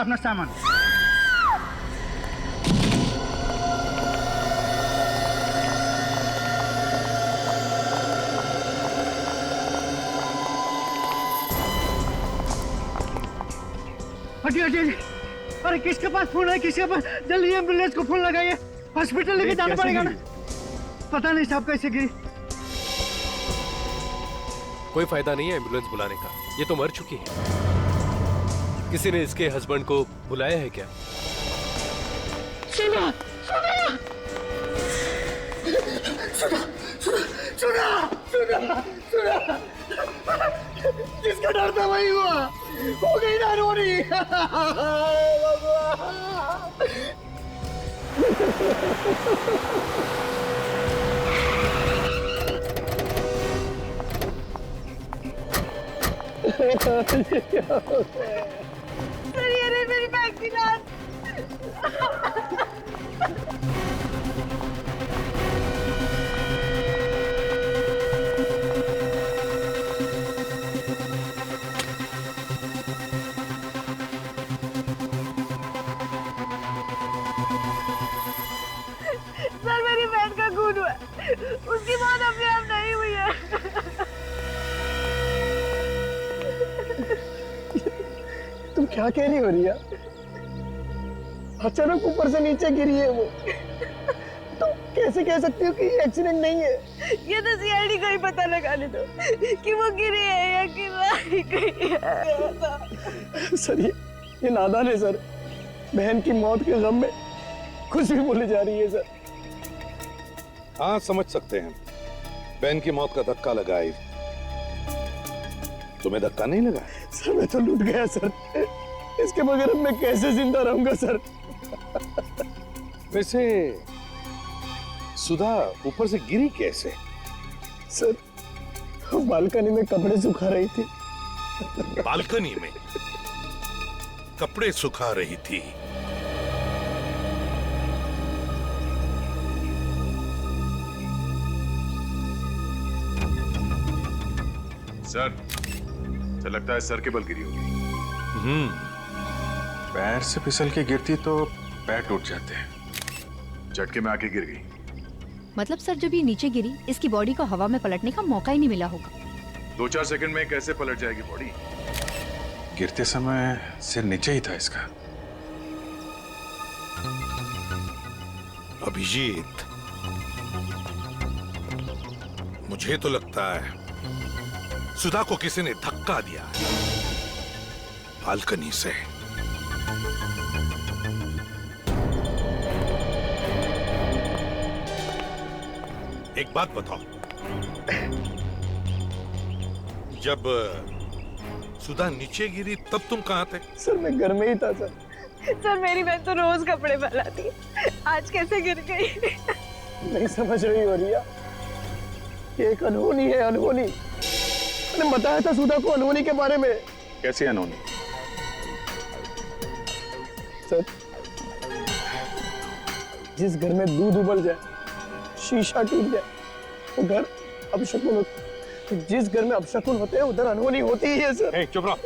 अपना सामान। हटिए हटिए। अरे किसके पास फोन है, किसके पास? जल्दी एम्बुलेंस को फोन लगाइए, हॉस्पिटल लेके जाना पड़ेगा ना। पता नहीं साहब कैसे गिरी। कोई फायदा नहीं है एम्बुलेंस बुलाने का, ये तो मर चुकी है। किसी ने इसके हस्बैंड को बुलाया है क्या? सुना सुना सुना सुना सुना, जिसका डर था वही हुआ, हो गई ना रोनी। सर ये रही मेरी बैग की लाश। सर मेरी बहन का खून हुआ, उसकी मौत अपने आप नहीं हुई है। तुम क्या कह रही हो रिया? अचानक ऊपर से नीचे गिरी है वो, तो कैसे कह सकती हो कि एक्सीडेंट नहीं है? ये तो सीआईडी को ही पता लगाने दो कि वो गिरी है या कि नहीं गई है। सर ये नादान है सर, बहन की मौत के गम में कुछ भी बोली जा रही है सर। हाँ समझ सकते हैं, बहन की मौत का धक्का लगा है। तुम्हें धक्का नहीं लगा? सर मैं तो लूट गया सर, इसके बगैर मैं कैसे जिंदा रहूंगा सर? वैसे सुधा ऊपर से गिरी कैसे? सर बालकनी में कपड़े सुखा रही थी। बालकनी में कपड़े सुखा रही थी? सर, तो लगता है सर के बल गिरी होगी। पैर से फिसल के गिरती तो पैर टूट जाते हैं, झटके में आके गिर गई। मतलब सर जब ये नीचे गिरी, इसकी बॉडी को हवा में पलटने का मौका ही नहीं मिला होगा। 2-4 सेकंड में कैसे पलट जाएगी बॉडी? गिरते समय सिर नीचे ही था इसका। अभिजीत, मुझे तो लगता है सुधा को किसी ने धक्का दिया बालकनी से। एक बात बताओ, जब सुधा नीचे गिरी तब तुम कहां थे? सर मैं घर में ही था सर। सर मेरी बहन तो रोज कपड़े फैलाती है, आज कैसे गिर गई? नहीं समझ रही हो रिया, ये एक अनहोनी है, अनहोनी। मैंने बताया था सुधा को अनहोनी के बारे में। कैसी अनहोनी? सर जिस घर में दूध उबल जाए, शीशा टूट जाए, वो घर अपशकुन होता। जिस घर में अपशकुन होते हैं उधर अनहोनी होती ही है सर। चुप रहो,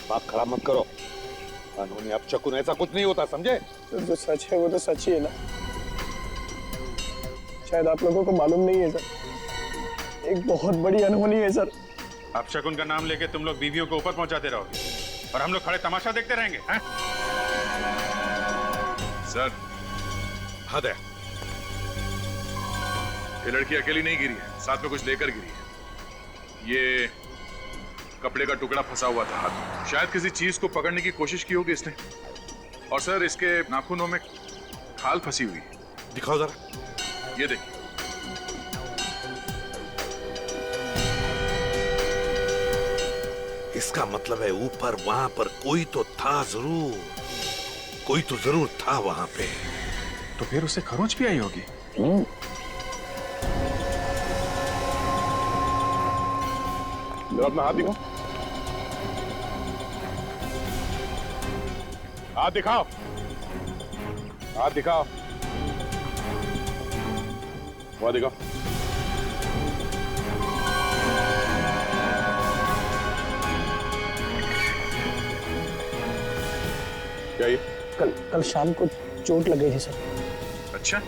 बात खराब मत करो। अनहोनी अपशकुन ऐसा कुछ नहीं होता, समझे? सर जो सच है वो तो सच ही है ना, शायद आप लोगों को मालूम नहीं है सर, एक बहुत बड़ी अनहोनी है सर। अपशकुन का नाम लेके तुम लोग बीवियों को ऊपर पहुंचाते रहोगे और हम लोग खड़े तमाशा देखते रहेंगे, हैं? सर, हद है। ये लड़की अकेली नहीं गिरी है, साथ में कुछ लेकर गिरी है। ये कपड़े का टुकड़ा फंसा हुआ था हाथ में, शायद किसी चीज को पकड़ने की कोशिश की होगी इसने। और सर इसके नाखूनों में खाल फंसी हुई है। दिखाओ जरा। ये देखिए। इसका मतलब है ऊपर वहां पर कोई तो था जरूर, कोई तो जरूर था वहां पे। तो फिर उसे खरोंच भी आई होगी। अपना हाथ दिखाओ, हाथ दिखाओ, हाथ दिखाओ, वहां दिखाओ। क्या ये? कल शाम को चोट लग गई थी सर। अच्छा,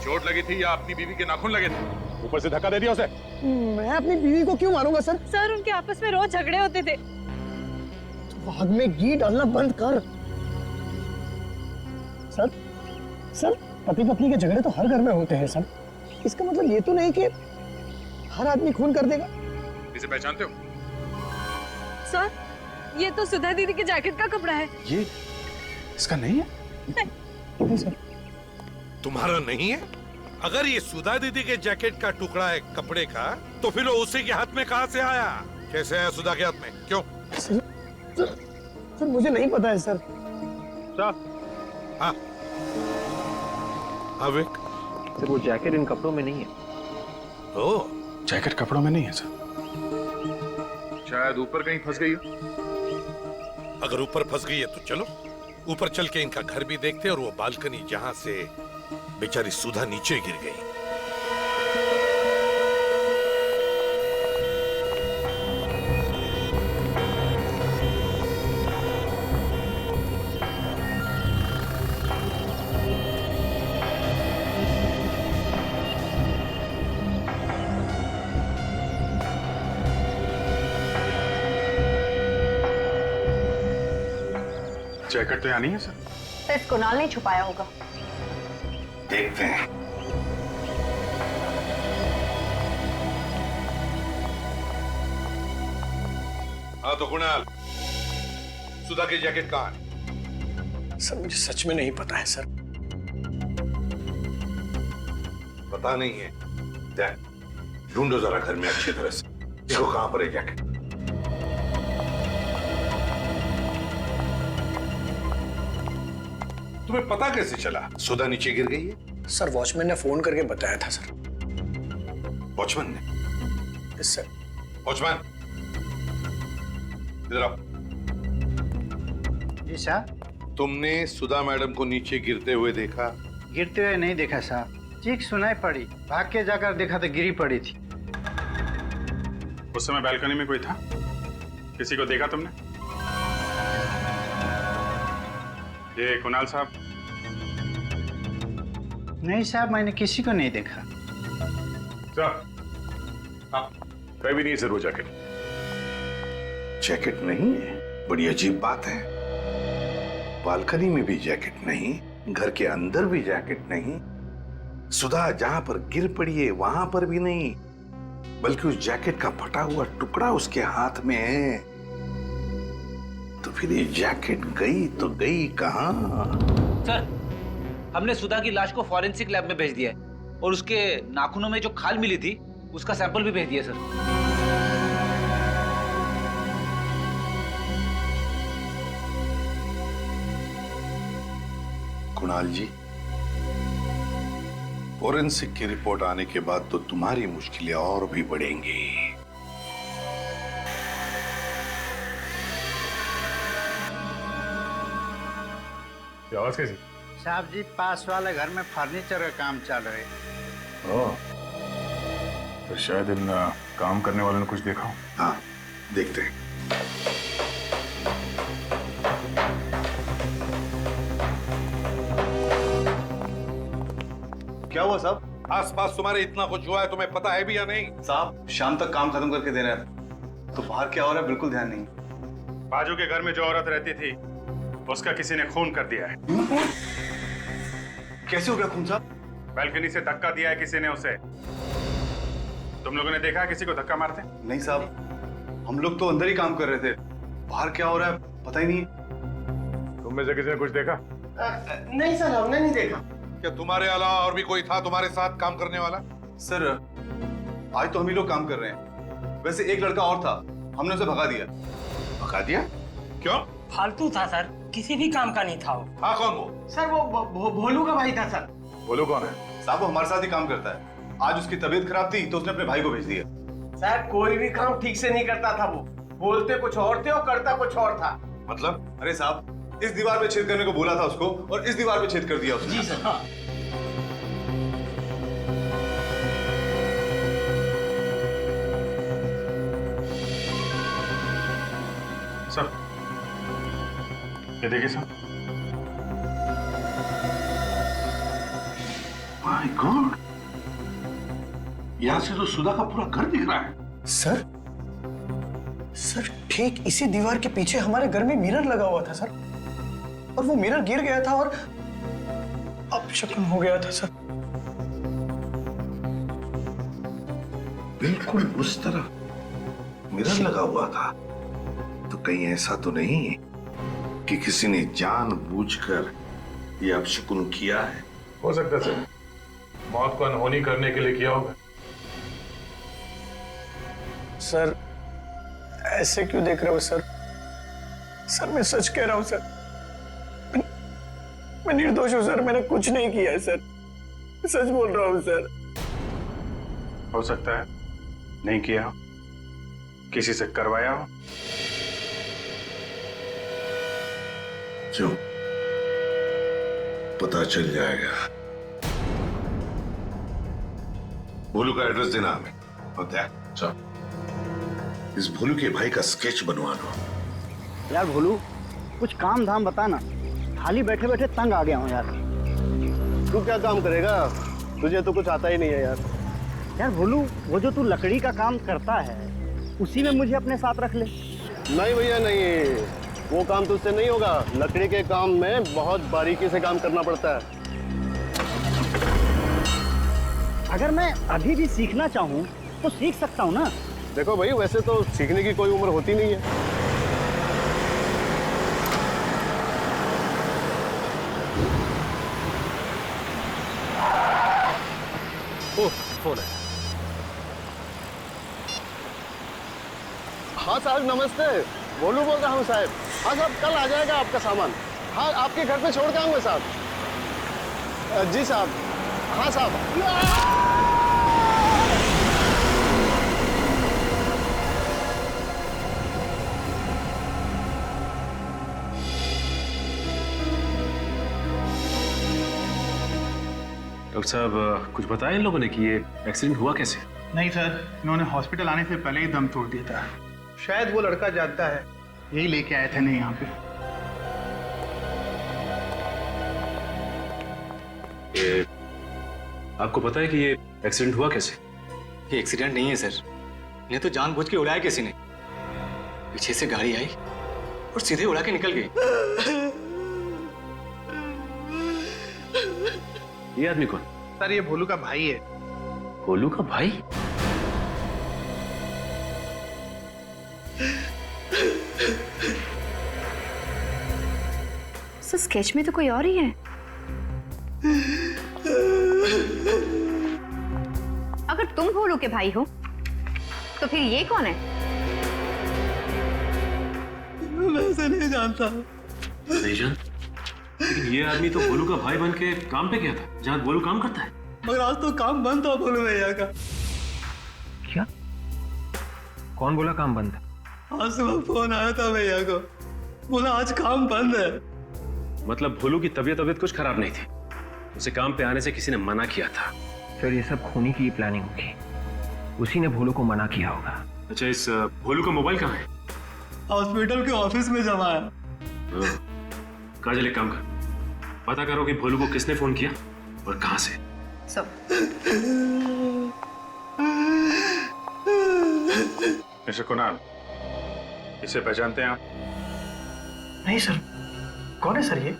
चोट लगी थी या अपनी बीवी के नाखून लगे थे? ऊपर से धक्का दे दिया उसे। मैं अपनी बीवी को क्यों मारूंगा सर? सर उनके आपस में रोज झगड़े होते थे। आग में घी डालना बंद कर। सर पति पत्नी के झगड़े तो हर घर में होते हैं सर। इसका मतलब ये तो नहीं कि हर आदमी खून कर देगा। इसे पहचानते हो? सर ये तो सुधा दीदी के जैकेट का कपड़ा है। ये इसका नहीं है? नहीं सर। तुम्हारा नहीं है? अगर ये सुधा दीदी के जैकेट का टुकड़ा है कपड़े का, तो फिर वो उसी के हाथ में कहां से आया? कैसे आया सुधा के हाथ में? क्यों? सर मुझे नहीं पता है सर। हाँ विक। सर वो जैकेट इन कपड़ों में नहीं है। ओ, जैकेट कपड़ों में नहीं है सर। शायद ऊपर कहीं फंस गई हो। अगर ऊपर फंस गई है तो चलो ऊपर चल के इनका घर भी देखते हैं, और वो बालकनी जहां से बेचारी सुधा नीचे गिर गई। जैकेट तो यहाँ नहीं है सर। सिर्फ कुणाल ने छुपाया होगा। देखते हैं। हाँ तो कुणाल, सुधा की जैकेट कहाँ है? सर मुझे सच में नहीं पता है सर। पता नहीं है? ढूंढो जरा घर में अच्छी तरह से, देखो कहां पर है जैकेट। तुम्हें पता कैसे चला सुधा नीचे गिर गई है? सर वॉचमैन ने फोन करके बताया था सर। वॉचमैन ने? Yes sir. वॉचमैन इधर आओ। जी साहब। तुमने सुधा मैडम को नीचे गिरते हुए देखा? गिरते हुए नहीं देखा साहब, चीख सुनाई पड़ी, भाग के जाकर देखा तो गिरी पड़ी थी। उस समय बालकनी में कोई था? किसी को देखा तुमने? ये कुणाल साहब? नहीं साहब, मैंने किसी को नहीं देखा। हाँ, कहीं भी नहीं सर वो जैकेट। जैकेट नहीं है? बड़ी अजीब बात है। बालकनी में भी जैकेट नहीं, घर के अंदर भी जैकेट नहीं, सुधा जहां पर गिर पड़ी है वहां पर भी नहीं, बल्कि उस जैकेट का फटा हुआ टुकड़ा उसके हाथ में है। तो फिर ये जैकेट गई तो गई कहां? सर, हमने सुधा की लाश को फॉरेंसिक लैब में भेज दिया है और उसके नाखूनों में जो खाल मिली थी उसका सैंपल भी भेज दिया सर। कुणाल जी, फॉरेंसिक की रिपोर्ट आने के बाद तो तुम्हारी मुश्किलें और भी बढ़ेंगी। आवाज कैसी? साहब जी, पास वाले घर में फर्नीचर का काम चल रहा है। तो शायद इन काम करने वालों ने कुछ देखा हो। हाँ, देखते हैं। क्या हुआ साहब? आसपास तुम्हारे इतना कुछ हुआ है, तुम्हें पता है भी या नहीं? साहब शाम तक काम खत्म करके देना है, तो बाहर क्या हो रहा है बिल्कुल ध्यान नहीं। बाजू के घर में जो औरत रहती थी उसका किसी ने खून कर दिया है। कैसे हो गया खून साहब? बालकनी से धक्का दिया है किसी ने उसे। तुम लोगों ने देखा है किसी को धक्का मारते? नहीं साहब, हम लोग तो अंदर ही काम कर रहे थे, बाहर क्या हो रहा है पता ही नहीं। तुम में से किसी ने कुछ देखा? नहीं सर, हमने नहीं देखा। क्या तुम्हारे अलावा और भी कोई था तुम्हारे साथ काम करने वाला? सर आज तो हम ही लोग काम कर रहे हैं, वैसे एक लड़का और था, हमने उसे भगा दिया। भगा दिया? क्यों? फालतू था सर, किसी भी काम का नहीं था वो। हाँ, कौन वो? सर वो भोलू का भाई था सर। बोलो कौन है? साहब वो हमारे साथ ही काम करता है, आज उसकी तबीयत खराब थी तो उसने अपने भाई को भेज दिया। सर कोई भी काम ठीक से नहीं करता था वो, बोलते कुछ और थे और करता कुछ और था। मतलब? अरे साहब, इस दीवार पे छेद करने को बोला था उसको और इस दीवार पे छेद कर दिया उसने। जी सर। हाँ। सर ये देखिए सर। माय गॉड, यहां से तो सुधा का पूरा घर दिख रहा है। सर सर ठीक इसी दीवार के पीछे हमारे घर में मिरर लगा हुआ था सर, और वो मिरर गिर गया था और अपशकुन हो गया था सर। बिल्कुल उस तरफ मिरर लगा हुआ था, तो कहीं ऐसा तो नहीं कि किसी ने जानबूझकर ये अपशकुन किया है? हो सकता है सर, मौत को अनहोनी करने के लिए किया होगा। सर ऐसे क्यों देख रहे हो सर? सर मैं सच कह रहा हूं सर, मैं निर्दोष हूं सर, मैंने कुछ नहीं किया है सर, सच बोल रहा हूं सर। हो सकता है नहीं किया हो, किसी से करवाया हो। जो पता चल जाएगा। भोलू का एड्रेस देना हमें, होता है इस भोलू के भाई का स्केच बनवा लो। यार भोलू, कुछ काम धाम बताना, खाली बैठे बैठे तंग आ गया हूँ यार। तू क्या काम करेगा? तुझे तो कुछ आता ही नहीं है यार। यार भोलू, वो जो तू लकड़ी का काम करता है उसी में मुझे अपने साथ रख ले। नहीं भैया नहीं, वो काम तुझसे नहीं होगा। लकड़ी के काम में बहुत बारीकी से काम करना पड़ता है। अगर मैं अभी भी सीखना चाहूँ तो सीख सकता हूँ ना? देखो भाई, वैसे तो सीखने की कोई उम्र होती नहीं है। ओह, फोन है। हाँ साहब नमस्ते, भोलू बोल रहा हूँ साहब। हाँ साहब, कल आ जाएगा आपका सामान। हाँ, आपके घर पे छोड़ के आऊँगा साहब। जी साहब। हाँ साहब। डॉक्टर साहब, कुछ बताया इन लोगों ने कि ये एक्सीडेंट हुआ कैसे? नहीं सर, इन्होंने हॉस्पिटल आने से पहले ही दम तोड़ दिया था। शायद वो लड़का जानता है, यही लेके आए थे नहीं यहाँ पे। ये आपको पता है कि ये एक्सीडेंट हुआ कैसे? ये एक्सीडेंट नहीं है सर, इन्हें तो जानबूझ के उड़ाया किसी ने। पीछे से गाड़ी आई और सीधे उड़ा के निकल गई। ये आदमी कौन? सर ये भोलू का भाई है। भोलू का भाई? सर स्केच में तो कोई और ही है। अगर तुम भोलू के भाई हो तो फिर ये कौन है? मैं इसे नहीं जानता। नहीं जानता? लेकिन ये आदमी तो भोलू का भाई बन के काम पे गया था जहाँ भोलू काम करता है। मगर आज तो काम बंद था भोलू भैया का। क्या? कौन बोला काम बंद है? आज सुबह फोन आया था भैया को, बोला आज काम बंद है। मतलब भोलू की तबीयत कुछ खराब नहीं थी, उसे काम पे आने से किसी ने मना किया था। सर ये सब खूनी की प्लानिंग होगी, उसी ने भोलू को मना किया होगा। अच्छा, इस भोलू का मोबाइल कहाँ है? हॉस्पिटल के ऑफिस में जमा है। काजल, एक काम कर, पता करो कि भोलू को किसने फोन किया और कहां से। सब मिस्टर कुणाल, इसे पहचानते हैं आप? नहीं सर, कौन है सर ये?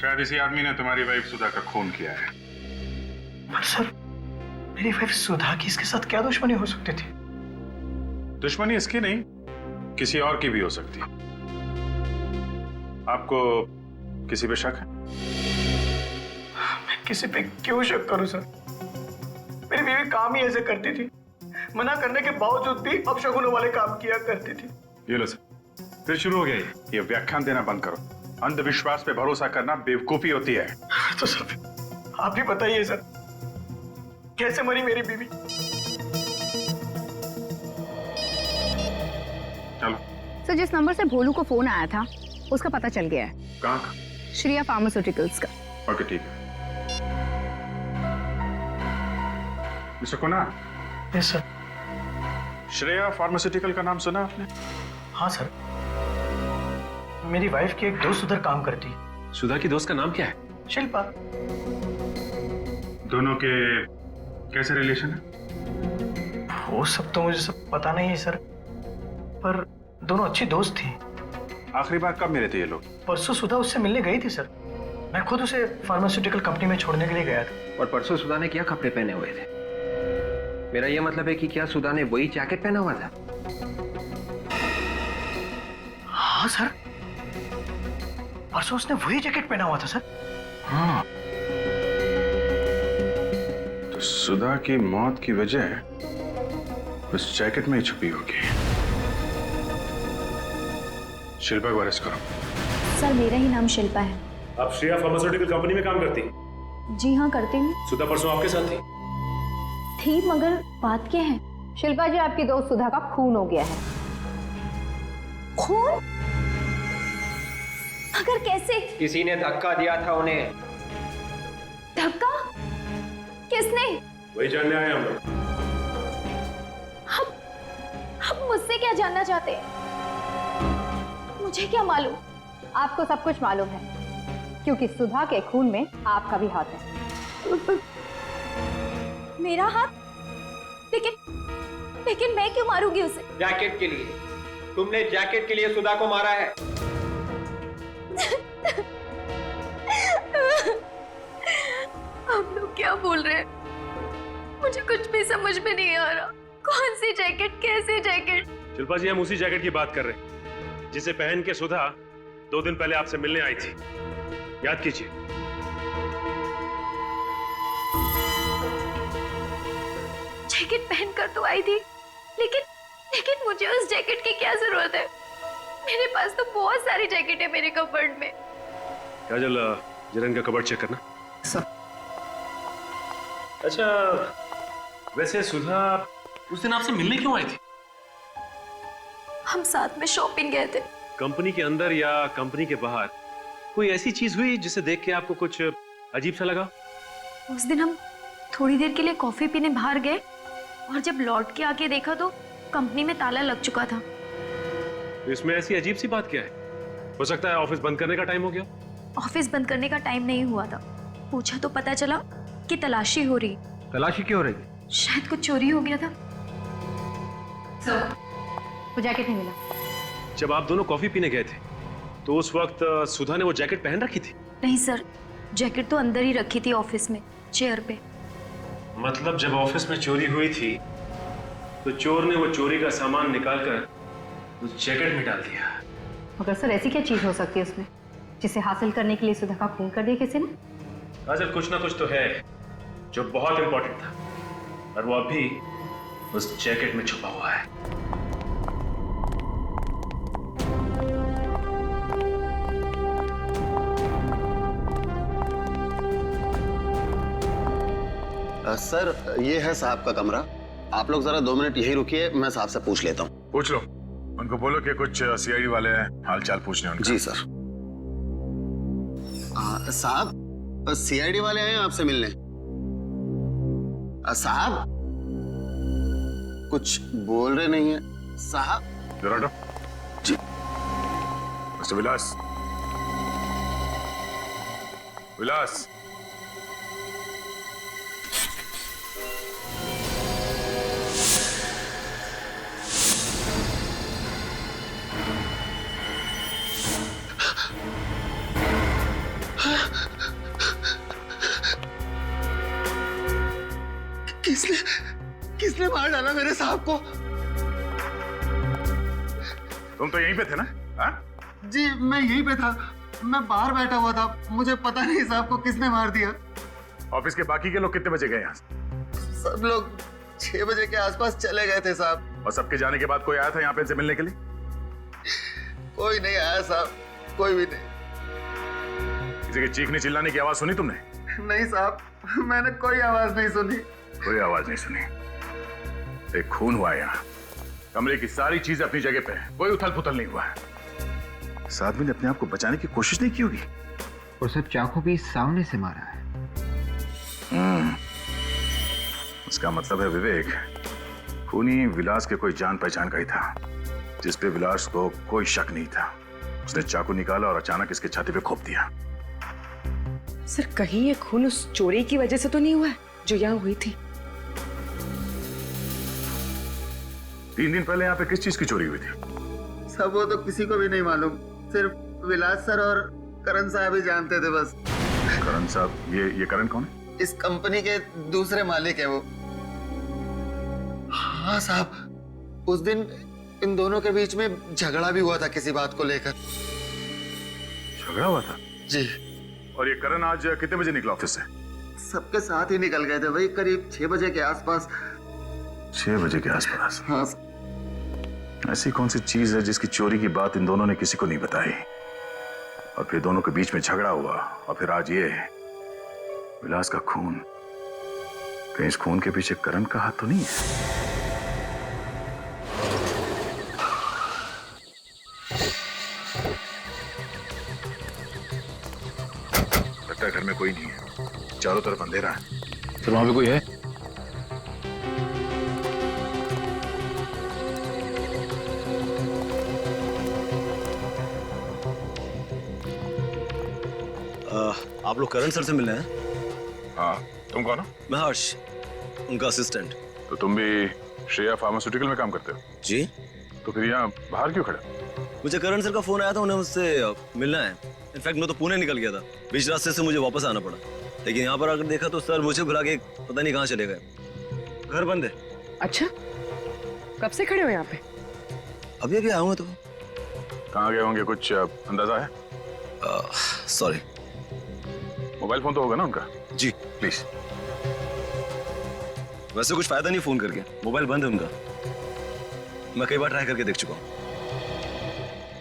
शायद इसी आदमी ने तुम्हारी वाइफ सुधा का खून किया है। पर सर, मेरी वाइफ सुधा की इसके साथ क्या दुश्मनी हो सकती थी? दुश्मनी इसकी नहीं, किसी और की भी हो सकती है। आपको किसी पे शक है? मैं किसी पे क्यों शक करूं सर? मेरी बीवी काम ही ऐसे करती थी, मना करने के बावजूद भी अपशगुनों वाले काम किया करती थी। ये लो सर, फिर शुरू हो गया ये व्याख्यान देना बंद करो। अंधविश्वास पे भरोसा करना बेवकूफी होती है। तो सर आप ही बताइए सर, कैसे मरी मेरी बीवी? चलो। सर जिस नंबर से भोलू को फोन आया था उसका पता चल गया है। कहाँ का? श्रेया फार्मास्यूटिकल्स का। ओके ठीक है। Mister Kunal. Yes sir. Shreya pharmaceutical का नाम सुना आपने? हाँ सर, मेरी वाइफ की एक दोस्त उधर काम करती है। सुधा की दोस्त का नाम क्या है? शिल्पा। दोनों के कैसे रिलेशन है? वो सब तो मुझे सब पता नहीं है सर, पर दोनों अच्छी दोस्त थी। आखिरी बार कब मिले थे ये लोग? परसों सुधा उससे मिलने गई थी सर। मैं खुद उसे फार्मास्यूटिकल कंपनी में छोड़ने के लिए गया था। और परसों सुधा ने क्या कपड़े पहने हुए थे? मेरा यह मतलब है कि क्या सुधा ने वही जैकेट पहना हुआ था? हाँ सर, परसों उसने वही जैकेट पहना हुआ था सर। हाँ, तो सुधा की मौत की वजह उस जैकेट में ही छुपी होगी। शिल्पा को अरेस्ट करो। सर मेरा ही नाम शिल्पा है। आप श्रेया फार्मास्यूटिकल कंपनी में काम करती? जी हाँ करती हूँ। सुधा परसों आपके साथ थी? थी, मगर बात क्या है? शिल्पा जी, आपकी दोस्त सुधा का खून हो गया है। खून? मगर कैसे? किसी ने धक्का दिया था उन्हें। धक्का? किसने? वही जानने आए हम लोग। आप मुझसे क्या जानना चाहते हैं? मुझे क्या मालूम? आपको सब कुछ मालूम है, क्योंकि सुधा के खून में आपका भी हाथ है। मेरा हाथ? लेकिन मैं क्यों मारूंगी उसे? जैकेट के लिए। तुमने जैकेट के लिए सुधा को मारा है। आप लोग क्या बोल रहे हैं? मुझे कुछ भी समझ में नहीं आ रहा। कौन सी जैकेट, कैसे जैकेट? शिल्पा जी, हम उसी जैकेट की बात कर रहे हैं जिसे पहन के सुधा 2 दिन पहले आपसे मिलने आई थी। याद कीजिए। जैकेट पहनकर तो आई थी, लेकिन मुझे उस जैकेट की क्या जरूरत है? मेरे पास तो बहुत सारी जैकेट है मेरे कपबोर्ड में। काजल, जरा इनका कबर्ड चेक करना। अच्छा, वैसे सुधा उस दिन आपसे मिलने क्यों आई थी? हम साथ में शॉपिंग गए थे। कंपनी के अंदर या कंपनी के बाहर कोई ऐसी चीज हुई जिसे देख के आपको कुछ अजीब सा लगा? उस दिन हम थोड़ी देर के लिए कॉफी पीने बाहर गए और जब लौट के आके देखा तो कंपनी में ताला लग चुका था। तो इसमें ऐसी अजीब सी बात क्या है? हो सकता है ऑफिस बंद करने का टाइम हो गया। ऑफिस बंद करने का टाइम नहीं हुआ था। पूछा तो पता चला कि तलाशी हो रही। तलाशी क्यों हो रही? शायद कुछ चोरी हो गया था। वो जैकेट नहीं मिला। जब आप दोनों कॉफी पीने गए थे तो उस वक्त सुधा ने वो जैकेट पहन रखी थी? नहीं सर, जैकेट तो अंदर ही रखी थी ऑफिस में, चेयर पे। मतलब जब ऑफिस में चोरी हुई थी तो चोर ने वो चोरी का सामान निकालकर उस जैकेट में डाल दिया। मगर सर, ऐसी क्या चीज हो सकती है उसमें जिसे हासिल करने के लिए सुधा का खून कर दिया किसी ने? काजल, कुछ ना कुछ तो है जो बहुत इंपॉर्टेंट था और वो अभी उस जैकेट में छुपा हुआ है। सर, ये है साहब का कमरा। आप लोग जरा 2 मिनट यही रुकिए, मैं साहब से पूछ लेता हूँ। पूछ लो, उनको बोलो कि कुछ सीआईडी वाले हाल चाल पूछने उनका। जी सर। साहब, सीआईडी वाले आए हैं आपसे मिलने। साहब, कुछ बोल रहे नहीं है साहब। जरा हटो। जी। मिस्टर विलास, विलास, किसने मार डाला मेरे साहब को? तुम तो यहीं पे थे ना? हाँ? जी, मैं यहीं पे था। मैं बाहर बैठा हुआ था। मुझे पता नहीं साहब को किसने मार दिया। ऑफिस के बाकी के लोग कितने बजे गए यहाँ? सब लोग 6 बजे के आसपास चले गए थे साहब। और सबके जाने के बाद कोई आया था यहाँ पे इनसे मिलने के लिए? कोई नहीं आया साहब, कोई भी नहीं। किसी के चीखने चिल्लाने की आवाज सुनी तुमने? नहीं साहब, मैंने कोई आवाज नहीं सुनी। कोई आवाज नहीं सुनी। एक खून हुआ यहाँ। कमरे की सारी चीजें अपनी जगह पे है, कोई उथल पुथल नहीं हुआ है। इस आदमी ने अपने आप को बचाने की कोशिश नहीं की होगी। और सब चाकू भी सामने से मारा है। उसका मतलब है विवेक, खूनी विलास के कोई जान पहचान का ही था, जिस पे विलास को कोई शक नहीं था। उसने चाकू निकाला और अचानक इसके छाती पे घोंप दिया। सर कहीं ये खून उस चोरी की वजह से तो नहीं हुआ है जो यहाँ हुई थी? 3 दिन पहले यहाँ पे किस चीज की चोरी हुई थी? सब वो तो किसी को भी नहीं मालूम, सिर्फ विलास सर और करण साहब ही जानते थे बस। करण साहब? ये करण कौन है? इस कंपनी के दूसरे मालिक है वो। हाँ साहब, उस दिन इन दोनों के बीच में झगड़ा भी हुआ था किसी बात को लेकर। झगड़ा हुआ था? जी। और ये करण आज कितने बजे निकला ऑफिस से? सबके साथ ही निकल गए थे, वही करीब 6 बजे के आसपास। 6 बजे के आसपास? हाँ। ऐसी कौन सी चीज है जिसकी चोरी की बात इन दोनों ने किसी को नहीं बताई, और फिर दोनों के बीच में झगड़ा हुआ, और फिर आज ये विलास का खून? कहीं इस खून के पीछे करण का हाथ तो नहीं है? लगता है घर में कोई नहीं है, चारों तरफ अंधेरा है। फिर वहां पे कोई है? आप लोग करण सर से मिलने हैं? हाँ। तुम कौन हो? मैं हर्ष, उनका असिस्टेंट। तो तुम भी श्रेया फार्मास्यूटिकल में काम करते हो? जी। तो फिर यहाँ बाहर क्यों खड़े? मुझे करण सर का फोन आया था, उन्हें मुझसे मिलना है। इनफैक्ट मैं तो पुणे निकल गया था, बीच रास्ते से मुझे वापस आना पड़ा। लेकिन यहाँ पर आकर देखा तो सर मुझे भुला के पता नहीं कहाँ चले गए। घर बंद है। अच्छा, कब से खड़े हो यहाँ पे? अभी अभी आया हूँ। तो कहाँ गए होंगे, कुछ अंदाजा है? सॉरी। मोबाइल फोन तो होगा ना उनका? जी। प्लीज। वैसे कुछ फायदा नहीं फोन करके, मोबाइल बंद है उनका। मैं कई बार ट्राई करके देख चुका हूँ।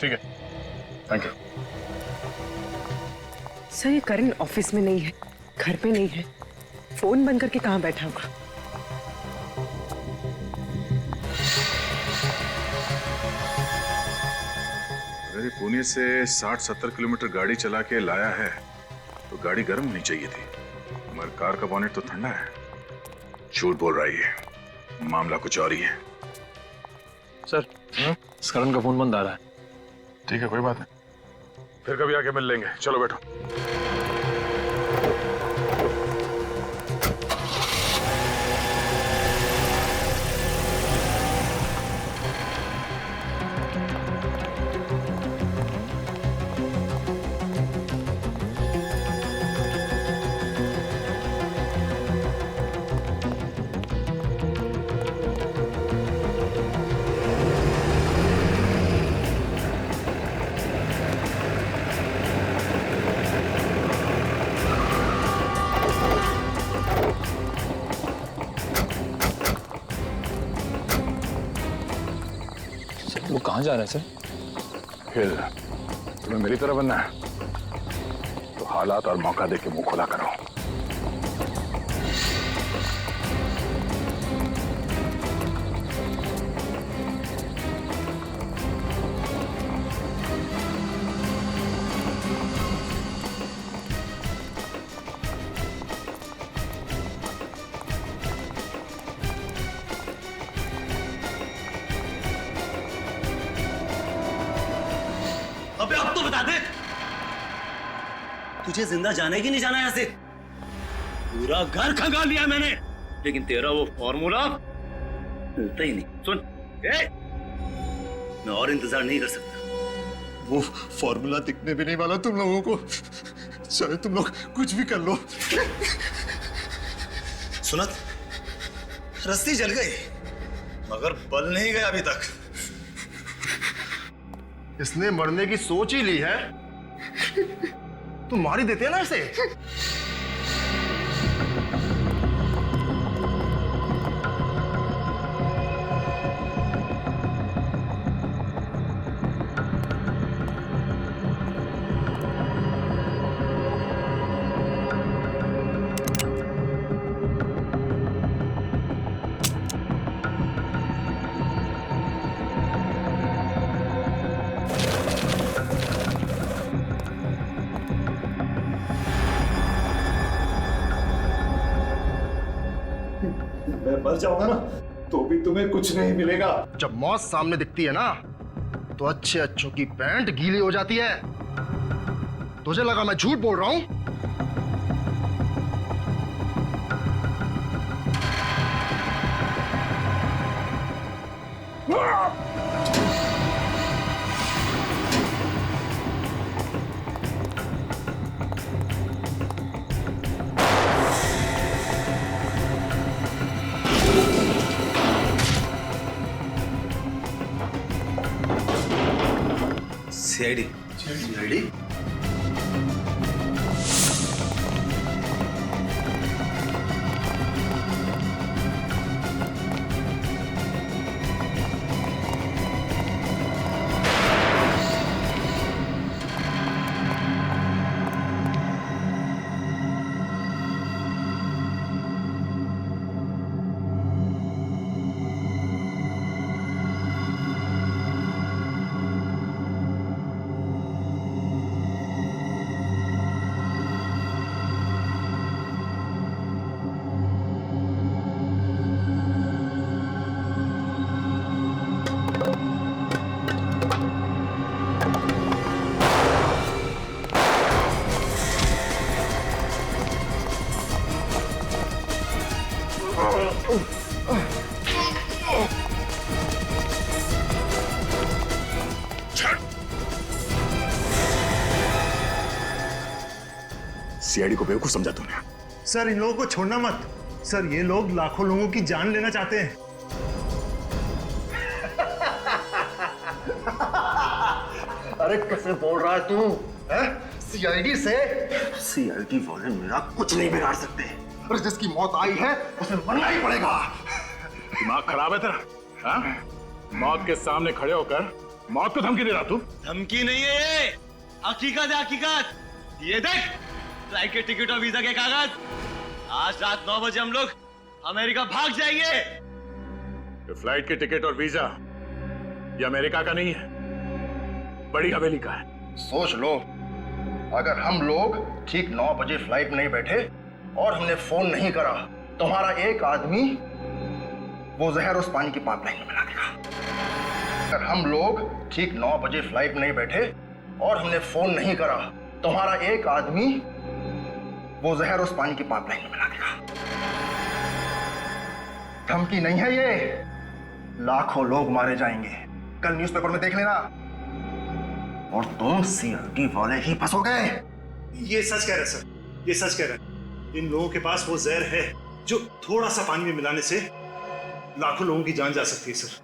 ठीक है, थैंक यू। सर ये करण ऑफिस में नहीं है, घर पे नहीं है, फोन बंद करके कहाँ बैठा होगा? अगर ये पुणे से 60-70 किलोमीटर गाड़ी चला के लाया है तो गाड़ी गर्म होनी चाहिए थी, मगर कार का बॉनेट तो ठंडा है। झूठ बोल रही है, मामला कुछ और ही है। सर, इस करण का फोन बंद आ रहा है। ठीक है, कोई बात नहीं, फिर कभी आके मिल लेंगे। चलो बैठो। वो कहाँ जा रहे हैं सर? फिर तुम्हें मेरी तरह बनना है तो हालात और मौका देके मुंह खुला करो। अबे अब तो बता दे, तुझे जिंदा जाने की नहीं जाना यहाँ से? पूरा घर खंगाल लिया मैंने, लेकिन तेरा वो फॉर्मूला मिलता ही नहीं। सुन, मैं और इंतजार नहीं कर सकता। वो फॉर्मूला दिखने भी नहीं वाला तुम लोगों को, चाहे तुम लोग कुछ भी कर लो। सुनत, रस्सी जल गई मगर बल नहीं गया अभी तक। इसने मरने की सोच ही ली है, तुम मार ही देते ना इसे। मैं बच जाऊंगा ना तो भी तुम्हें कुछ नहीं मिलेगा। जब मौत सामने दिखती है ना, तो अच्छे अच्छों की पैंट गीली हो जाती है। तुझे लगा मैं झूठ बोल रहा हूं? सीआईडी। सीआईडी? सीआईडी को बेवकूफ समझा तूने। सर इन लोगों को छोड़ना मत। सर ये लोग लाखों लोगों की जान लेना चाहते हैं। अरे कैसे बोल रहा है तू? सीआईडी से? सीआईडी वाले मेरा कुछ नहीं बिगाड़ सकते। और जिसकी मौत आई है उसे मरना ही पड़ेगा। दिमाग खराब है तेरा? हाँ? मौत के सामने खड़े होकर मौत को धमकी दे रहा तू? धमकी नहीं है ये, हकीकत है हकीकत। ये देख, फ्लाइट के टिकट और वीजा के कागज। आज रात 9 बजे हम लोग अमेरिका भाग जाएंगे। तो फ्लाइट के टिकट और वीजा ये अमेरिका का नहीं है, बड़ी हवेली का है। सोच लो, अगर हम लोग ठीक 9 बजे फ्लाइट में नहीं बैठे और हमने फोन नहीं करा, तुम्हारा एक आदमी वो जहर उस पानी की पाइपलाइन में मिला देगा। अगर हम लोग ठीक 9 बजे फ्लाइट में नहीं बैठे और हमने फोन नहीं करा, तुम्हारा एक आदमी वो जहर उस पानी की पाइपलाइन में मिला देगा। धमकी नहीं है ये, लाखों लोग मारे जाएंगे, कल न्यूज़पेपर में देख लेना। और तुम सीआईडी वाले ही फंसोगे। ये सच कह रहे सर, ये सच कह रहे हैं। इन लोगों के पास वो जहर है जो थोड़ा सा पानी में मिलाने से लाखों लोगों की जान जा सकती है सर।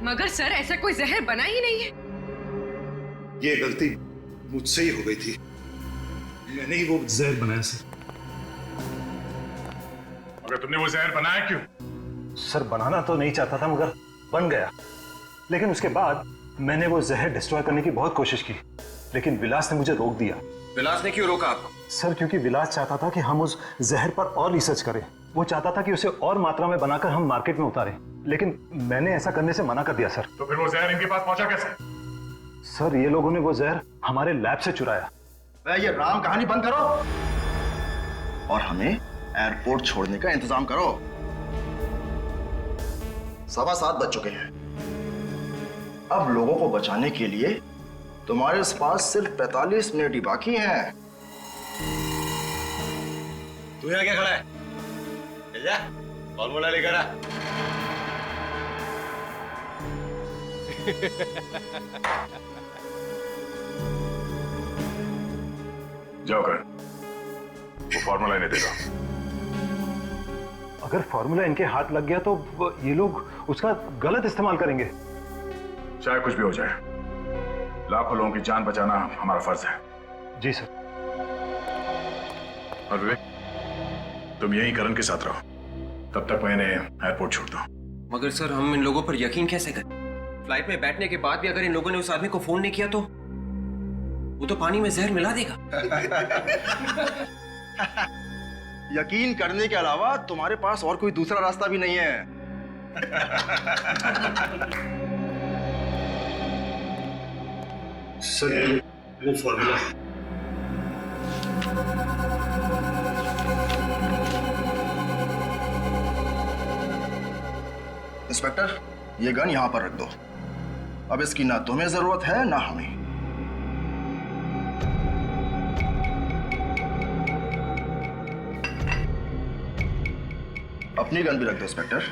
मगर सर ऐसा कोई जहर बना ही नहीं है। ये गलती मुझसे ही हो गई थी, मैंने ही वो जहर बनाया सर। मगर तुमने वो जहर बनाया क्यों? सर बनाना तो नहीं चाहता था मगर बन गया। लेकिन उसके बाद मैंने वो जहर डिस्ट्रॉय करने की बहुत कोशिश की, लेकिन विलास ने मुझे रोक दिया। विलास ने क्यों रोका आपको? सर क्योंकि विलास चाहता था कि हम उस जहर पर और रिसर्च करें। वो चाहता था कि उसे और मात्रा में बनाकर हम मार्केट में उतारें, लेकिन मैंने ऐसा करने से मना कर दिया सर। तो फिर वो जहर इनके पास पहुंचा कैसे? सर ये लोगों ने वो जहर हमारे लैब से चुराया। ये राम कहानी बंद करो और हमें एयरपोर्ट छोड़ने का इंतजाम करो। 7:15 बज चुके हैं। अब लोगों को बचाने के लिए तुम्हारे पास सिर्फ 45 मिनट ही बाकी हैं। तू यहाँ क्या खड़ा है? जा, फॉर्मूला लेकर आ। जाओ कर, वो फॉर्मूला इन्हें देगा। अगर फॉर्मूला इनके हाथ लग गया तो ये लोग उसका गलत इस्तेमाल करेंगे। चाहे कुछ भी हो जाए, लाखों लोगों की जान बचाना हमारा फर्ज है। जी सर। और विवेक, तुम यहीं करण के साथ रहो, तब तक मैं इन्हें एयरपोर्ट छोड़ दूं। मगर सर हम इन लोगों पर यकीन कैसे करें? फ्लाइट में बैठने के बाद भी अगर इन लोगों ने उस आदमी को फोन नहीं किया तो वो तो पानी में जहर मिला देगा। यकीन करने के अलावा तुम्हारे पास और कोई दूसरा रास्ता भी नहीं है। सर वो फॉर्मूला इंस्पेक्टर, ये गन यहाँ पर रख दो। अब इसकी ना तुम्हें जरूरत है ना हमें। अपनी गन भी रख दो इंस्पेक्टर।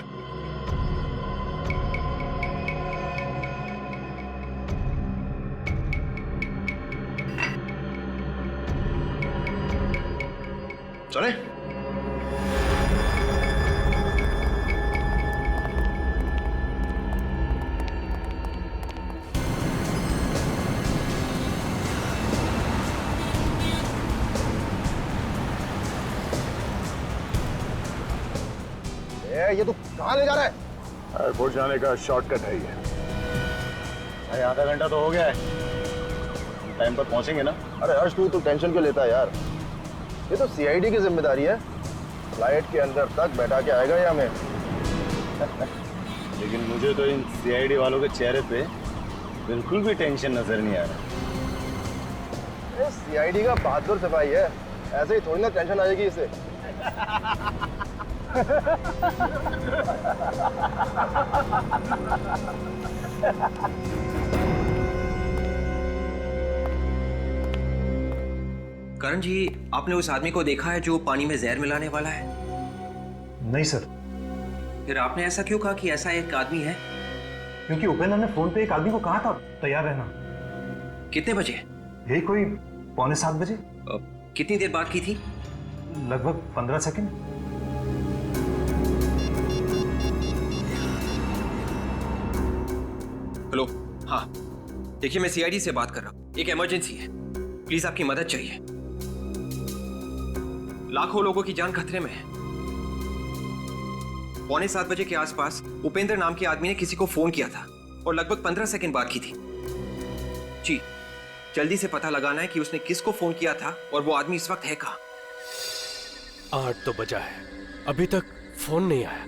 चले। ये तू कहाँ ले जा रहा है? एयरपोर्ट जाने का शॉर्टकट है ये। भाई आधा घंटा तो हो गया है, टाइम पर पहुंचेंगे ना। अरे हर्ष, तू तो टेंशन क्यों लेता है यार? ये तो सीआईडी की जिम्मेदारी है। फ्लाइट के अंदर तक बैठा के आएगा या हमें। लेकिन मुझे तो इन सीआईडी वालों के चेहरे पे बिल्कुल भी टेंशन नजर नहीं आ रहा। सीआईडी का बहादुर सिपाही है, ऐसे ही थोड़ी ना टेंशन आएगी इसे। करण जी, आपने उस आदमी को देखा है जो पानी में जहर मिलाने वाला है? नहीं सर। फिर आपने ऐसा क्यों कहा कि ऐसा एक आदमी है? क्योंकि उपेंद्र ने फोन पे एक आदमी को कहा था तैयार रहना। कितने बजे? यही कोई 6:45 बजे। कितनी देर बात की थी? लगभग 15 सेकंड। हेलो, हाँ देखिए, मैं सीआईडी से बात कर रहा हूँ। एक इमरजेंसी है, प्लीज आपकी मदद चाहिए। लाखों लोगों की जान खतरे में है। 6:45 बजे के आसपास उपेंद्र नाम के आदमी ने किसी को फोन किया था और लगभग 15 सेकंड बात की थी। जी, जल्दी से पता लगाना है कि उसने किसको फोन किया था और वो आदमी इस वक्त है कहाँ। 8 तो बजा है, अभी तक फोन नहीं आया।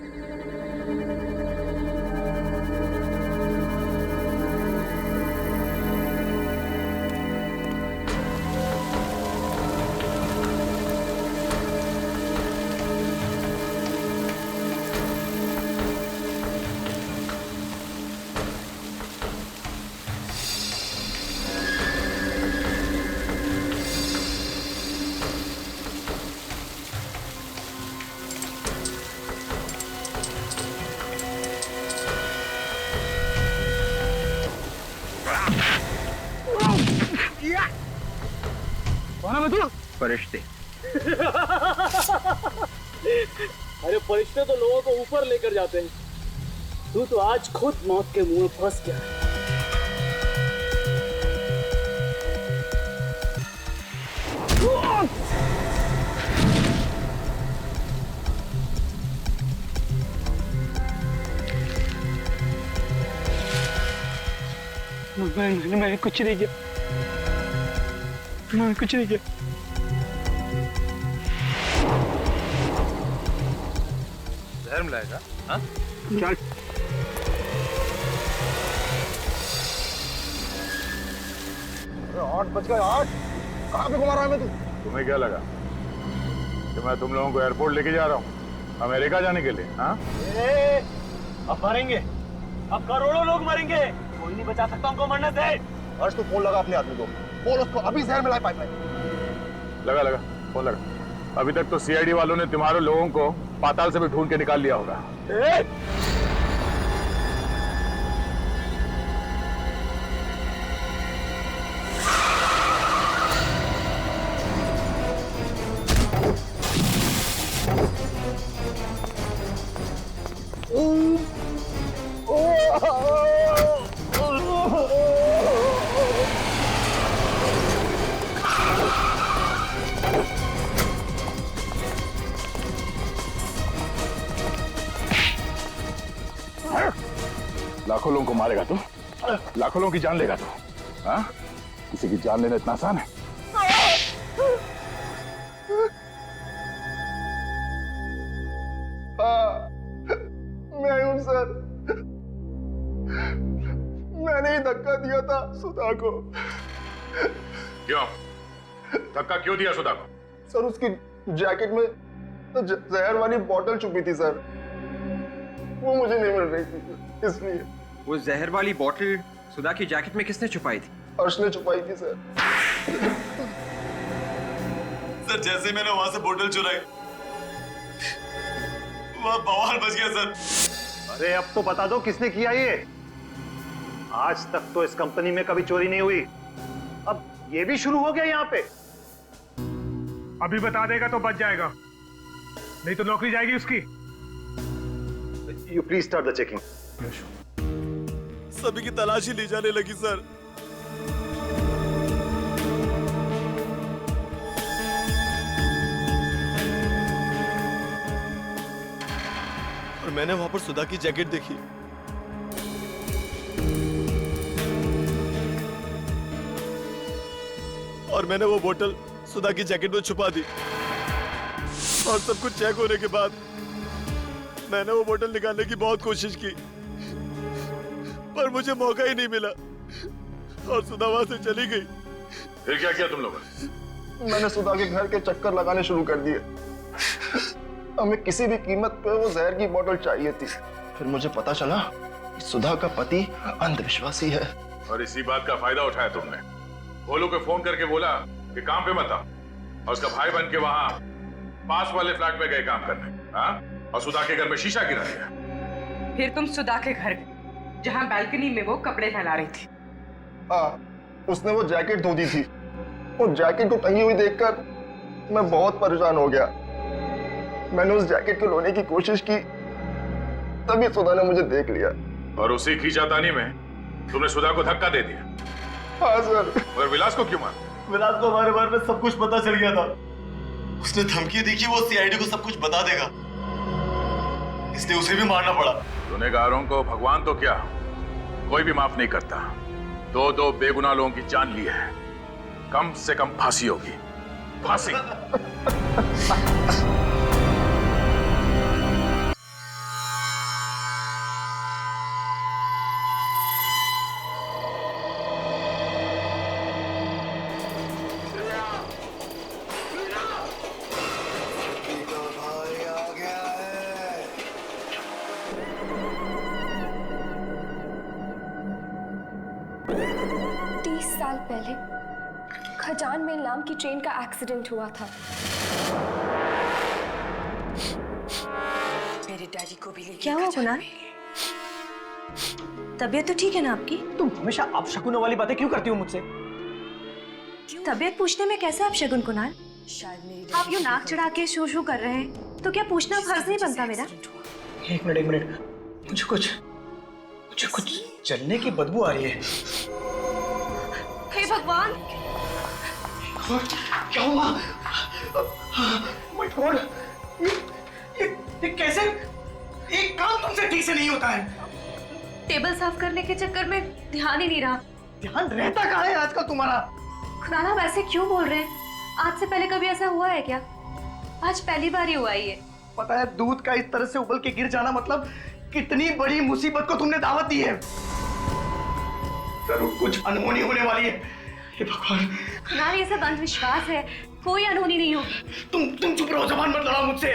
फरिश्ते। अरे फरिश्ते तो लोगों को ऊपर लेकर जाते हैं, तू तो आज खुद मौत के मुंह में फंस गया। मैं कुछ नहीं किया, मैं कुछ नहीं किया। जहर मिलाएगा? हाँ? क्या? 8 बज गए। 8 कहाँ पे घुमा रहा है मैं? तुम्हें क्या लगा कि मैं तुम लोगों को एयरपोर्ट लेके जा रहा हूँ अमेरिका जाने के लिए? हाँ, अब मरेंगे, अब करोड़ों लोग मरेंगे, कोई नहीं बचा सकता उनको मरने से। हर्ष, तू फोन लगा अपने आदमी को, बोल उसको अभी जहर मिलाए पाइपलाइन। लगा फोन लगा। अभी तक तो सीआईडी वालों ने तुम्हारे लोगों को पाताल से भी ढूंढ के निकाल लिया होगा। लाखों लोगों को मारेगा तू, लाखों लोगों की जान लेगा तू। हाँ, किसी की जान लेना इतना आसान है? हाँ, मैं हूं सर। मैंने ही धक्का दिया था सुधा को। क्यों धक्का क्यों दिया सुधा को? सर, उसकी जैकेट में जहर वाली बोतल छुपी थी सर। वो मुझे नहीं मिल रही थी, इसलिए। वो जहर वाली बॉटल सुधा की जैकेट में किसने छुपाई थी? अर्श ने छुपाई थी सर। सर जैसे मैंने वहां से बोतल चुराई, वहां बवाल बच गया सर। अरे अब तो बता दो किसने किया ये? आज तक तो इस कंपनी में कभी चोरी नहीं हुई, अब ये भी शुरू हो गया यहाँ पे। अभी बता देगा तो बच जाएगा, नहीं तो नौकरी जाएगी उसकी। You please start the checking. सभी की तलाशी ली जाने लगी सर। और मैंने वहां पर सुधा की जैकेट देखी। और मैंने वो बोतल सुधा की जैकेट में छुपा दी। और सब कुछ चेक होने के बाद मैंने वो बोतल निकालने की बहुत कोशिश की, पर मुझे मौका ही नहीं मिला और सुधा वहां से चली गई। फिर क्या किया तुम लोगों? मैंने सुधा के घर के चक्कर लगाने शुरू कर दिए। हमें किसी भी कीमत पे वो जहर की बोतल चाहिए थी। फिर मुझे पता चला कि सुधा का पति अंधविश्वासी है। और इसी बात का फायदा उठाया तुमने। भोलू को फोन करके बोला कि काम पे मत आ, और उसका भाई बन के वहां पास वाले फ्लैट में गए काम करने। हाँ? और सुधा के घर में शीशा गिरा दिया। फिर तुम सुधा के घर गए जहां बालकनी में वो कपड़े फैला रही थी। हाँ, उसने वो जैकेट धो दी थी। वो जैकेट को टंगी हुई देखकर मैं बहुत परेशान हो गया। मैंने उस जैकेट को लोने की कोशिश की, तभी सुधा ने मुझे देख लिया। और उसी खींचातानी में तुमने सुधा को धक्का दे दिया। हाँ सर। और विलास को क्यों मारा? विलास को हमारे बारे में सब कुछ पता चल गया था। उसने धमकी दी कि वो सीआईडी को सब कुछ बता देगा, इसलिए उसे भी मारना पड़ा। गुनहगारों को भगवान तो क्या, कोई भी माफ नहीं करता। दो बेगुनाह लोगों की जान ली है, कम से कम फांसी होगी। फांसी। 30 साल पहले खजान में नाम की ट्रेन का एक्सीडेंट हुआ था। मेरे डैडी को भी क्या हुआ कुणाल? तबीयत तो ठीक है ना आपकी? तुम हमेशा आप शकुनों वाली बातें क्यों करती हो मुझसे? तबीयत पूछने में कैसे आप शगुन कुणाल? आप यूं नाक चढ़ा के शू शू कर रहे हैं तो क्या पूछना फर्ज नहीं बनता मेरा? एक मिनट, मुझे कुछ जलने की बदबू आ रही है। हे भगवान! क्या हुआ? My God! ये कैसे? एक काम तुमसे ठीक से नहीं होता है। टेबल साफ करने के चक्कर में ध्यान ही नहीं रहा। ध्यान रहता कहाँ है आजकल तुम्हारा? कुणाल आप ऐसे क्यों बोल रहे हैं? आज से पहले कभी ऐसा हुआ है क्या? आज पहली बार ही हुआ ये। पता है दूध का इस तरह से उबल के गिर जाना मतलब कितनी बड़ी मुसीबत को तुमने दावत दी है। जरूर कुछ अनहोनी होने वाली है। हे भगवान! कुणाल ये सब अंधविश्वास है, कोई अनहोनी नहीं होगी। तुम चुप रहो, जबान मत लड़ाओ मुझसे।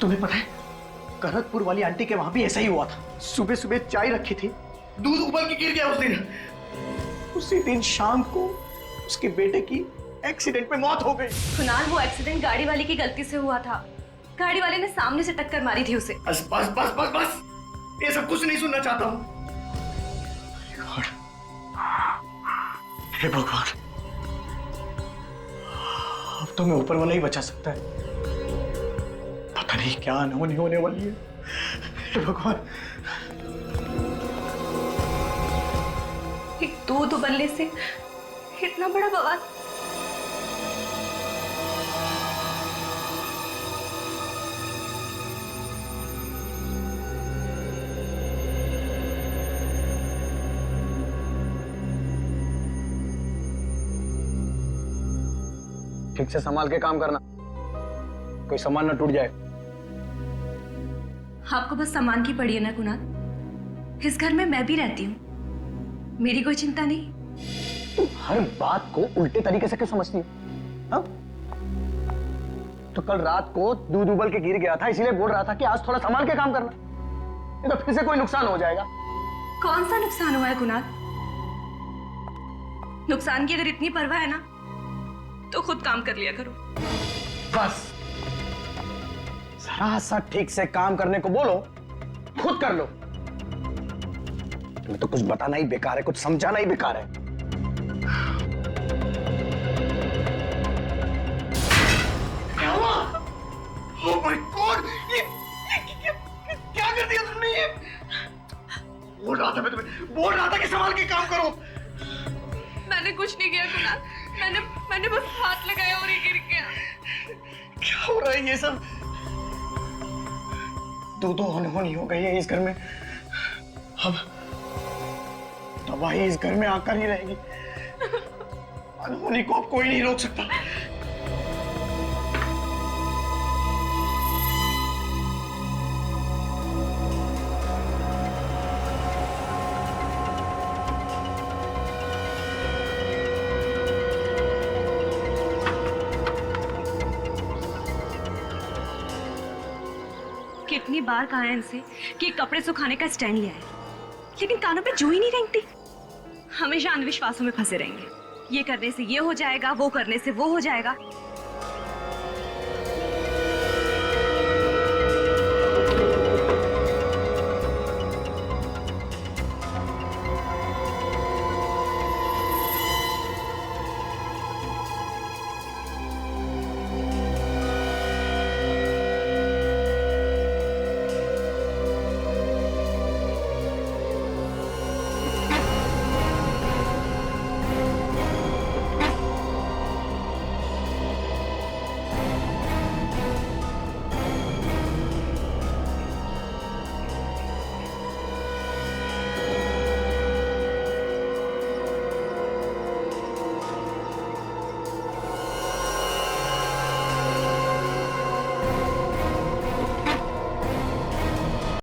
तुम्हें पता है करतपुर वाली आंटी के वहां भी ऐसा ही हुआ था। सुबह सुबह चाय रखी थी, दूध उबल के गिर गया उस दिन। उसी दिन शाम को उसके बेटे की एक्सीडेंट में मौत हो गई। कुणाल वो एक्सीडेंट गाड़ी वाले की गलती से हुआ था। गाड़ी वाले ने सामने से टक्कर मारी थी उसे। बस बस बस बस बस, ये सब कुछ नहीं सुनना चाहता हूँ। हे भगवान, अब तो मैं ऊपर वाला ही बचा सकता है। पता नहीं क्या अनहोनी होने वाली है। हे भगवान! एक दूध उबलने से इतना बड़ा बवाल। ठीक से संभाल के काम करना, कोई सामान न टूट जाए। आपको बस सामान की पड़ी है ना कुणाल? इस घर में मैं भी रहती हूँ, मेरी कोई चिंता नहीं। तुम हर बात को उल्टे तरीके से क्यों समझती हो? हाँ? तो कल रात को दूध उबल के गिर गया था, इसीलिए बोल रहा था कि आज थोड़ा संभाल के काम करना। नहीं तो फिर से कोई नुकसान हो जाएगा। कौन सा नुकसान हुआ है कुणाल? नुकसान की अगर इतनी परवाह है ना तो खुद काम कर लिया करो। बस जरा सा ठीक से काम करने को बोलो, खुद कर लो। तुम्हें तो कुछ बताना ही बेकार है, कुछ समझाना ही बेकार है। क्या हुआ? Oh my God! ये क्या कर दिया तुमने? ये बोल रहा था मैं तुम्हें, बोल रहा था कि संभाल के काम करो। मैंने कुछ नहीं किया कुणाल, मैंने बस हाथ लगाया और ये गिर गया। क्या हो रहा है ये सब? दो अनहोनी हो गई है इस घर में। अब तबाही इस घर में आकर ही रहेगी। अनहोनी को अब कोई नहीं रोक सकता। कितनी बार कहा है इनसे कि कपड़े सुखाने का स्टैंड लिया है, लेकिन कानों पे जू ही नहीं रेंगती। हमेशा अंधविश्वासों में फंसे रहेंगे। ये करने से ये हो जाएगा, वो करने से वो हो जाएगा।